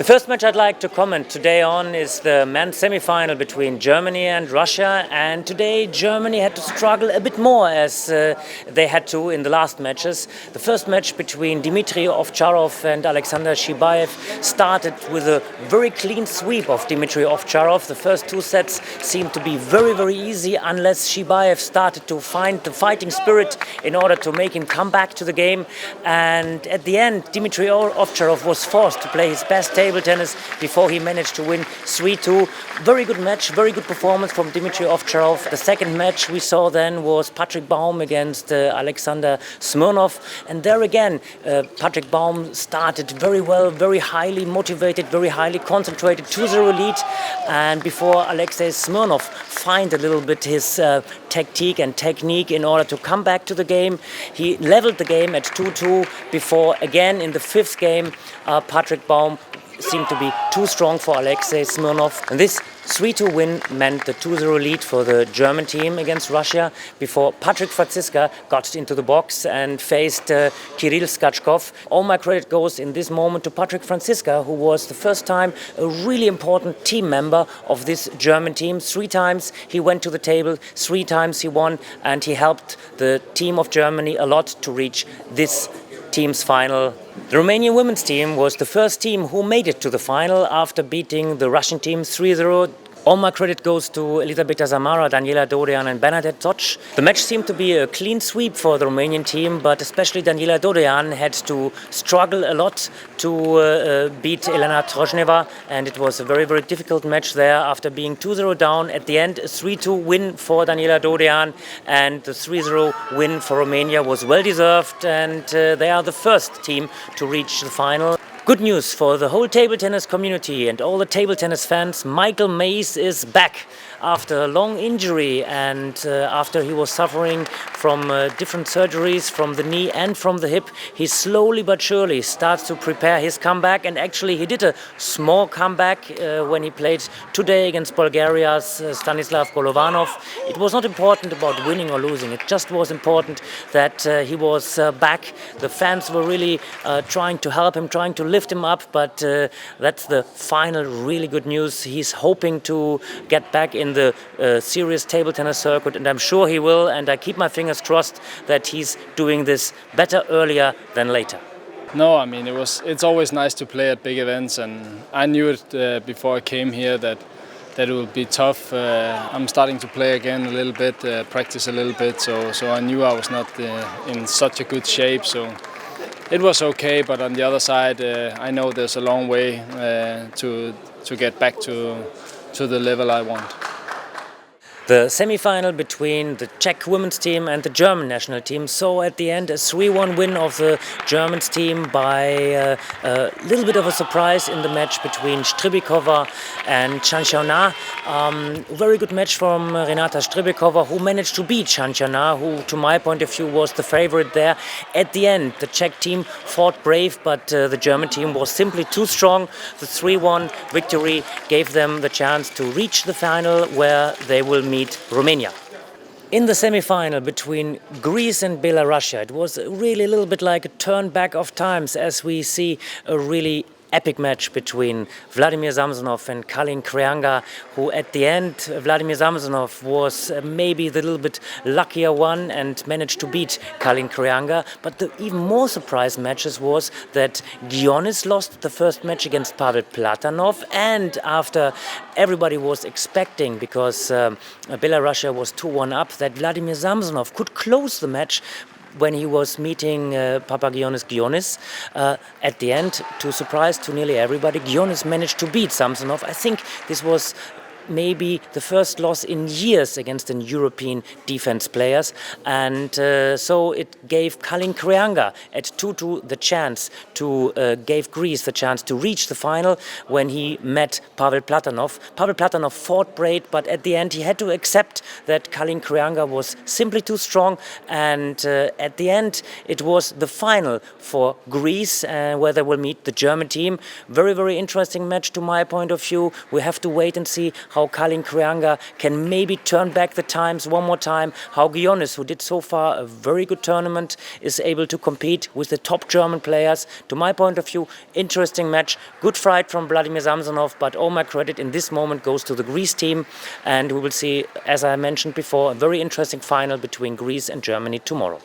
The first match I'd like to comment today on is the men's semi-final between Germany and Russia, and today Germany had to struggle a bit more as they had to in the last matches. The first match between Dmitry Ovtcharov and Alexander Shibaev started with a very clean sweep of Dmitry Ovtcharov. The first two sets seemed to be very easy unless Shibaev started to find the fighting spirit in order to make him come back to the game, and at the end Dmitry Ovtcharov was forced to play his best table tennis before he managed to win 3-2. Very good match, very good performance from Dmitry Ovtcharov. The second match we saw then was Patrick Baum against Alexander Smirnov, and there again Patrick Baum started very well, very highly motivated, very highly concentrated, 2-0 lead, and before Alexei Smirnov find a little bit his tactique and technique in order to come back to the game. He leveled the game at 2-2 before again in the fifth game Patrick Baum seemed to be too strong for Alexei Smirnov. And this 3-2 win meant the 2-0 lead for the German team against Russia before Patrick Franziska got into the box and faced Kirill Skachkov. All my credit goes in this moment to Patrick Franziska, who was the first time a really important team member of this German team. 3 times he went to the table, 3 times he won, and he helped the team of Germany a lot to reach this team's final. The Romanian women's team was the first team who made it to the final after beating the Russian team 3-0. All my credit goes to Elisabeta Samara, Daniela Dodean and Bernadette Toch. The match seemed to be a clean sweep for the Romanian team, but especially Daniela Dodean had to struggle a lot to beat Elena Trojneva, and it was a very difficult match there after being 2-0 down. At the end, a 3-2 win for Daniela Dodean, and the 3-0 win for Romania was well deserved, and they are the first team to reach the final. Good news for the whole table tennis community and all the table tennis fans. Michael Mays is back after a long injury and after he was suffering from different surgeries from the knee and from the hip. He slowly but surely starts to prepare his comeback, and actually he did a small comeback when he played today against Bulgaria's Stanislav Golovanov. It was not important about winning or losing, it just was important that he was back. The fans were really trying to help him, trying to lift him up, but that's the final really good news. He's hoping to get back in the serious table tennis circuit, and I'm sure he will, and I keep my fingers crossed that he's doing this better earlier than later. No, I mean it's always nice to play at big events, and I knew it before I came here that it would be tough. I'm starting to play again a little bit, practice a little bit, so I knew I was not in such a good shape, so it was okay. But on the other side, I know there's a long way to get back to the level I want. The semi-final between the Czech women's team and the German national team saw at the end a 3-1 win of the German team by a little bit of a surprise in the match between Stribikova and Chanchana. Very good match from Renata Stribikova, who managed to beat Chanchana, who to my point of view was the favorite there. At the end the Czech team fought brave, but the German team was simply too strong. The 3-1 victory gave them the chance to reach the final, where they will meet Romania. In the semi-final between Greece and Belarus, it was really a little bit like a turn back of times, as we see a really epic match between Vladimir Samsonov and Kalin Krianga, who at the end, Vladimir Samsonov was maybe the little bit luckier one and managed to beat Kalin Krianga. But the even more surprise matches was that Gionis lost the first match against Pavel Platanov, and after everybody was expecting, because Belarus was 2-1 up, that Vladimir Samsonov could close the match when he was meeting Papagiannis. At the end, to surprise to nearly everybody, Gionis managed to beat Samsonov. I think this was maybe the first loss in years against an European defense players, and so it gave Kalin Krianga at 2-2 the chance to gave Greece the chance to reach the final when he met Pavel Platanov. Pavel Platanov fought great, but at the end he had to accept that Kalin Krianga was simply too strong, and at the end it was the final for Greece, where they will meet the German team. Very interesting match to my point of view. We have to wait and see how how Kalin Krianga can maybe turn back the times one more time, how Gionis, who did so far a very good tournament, is able to compete with the top German players. To my point of view, interesting match, good fight from Vladimir Samsonov, but all my credit in this moment goes to the Greece team, and we will see, as I mentioned before, a very interesting final between Greece and Germany tomorrow.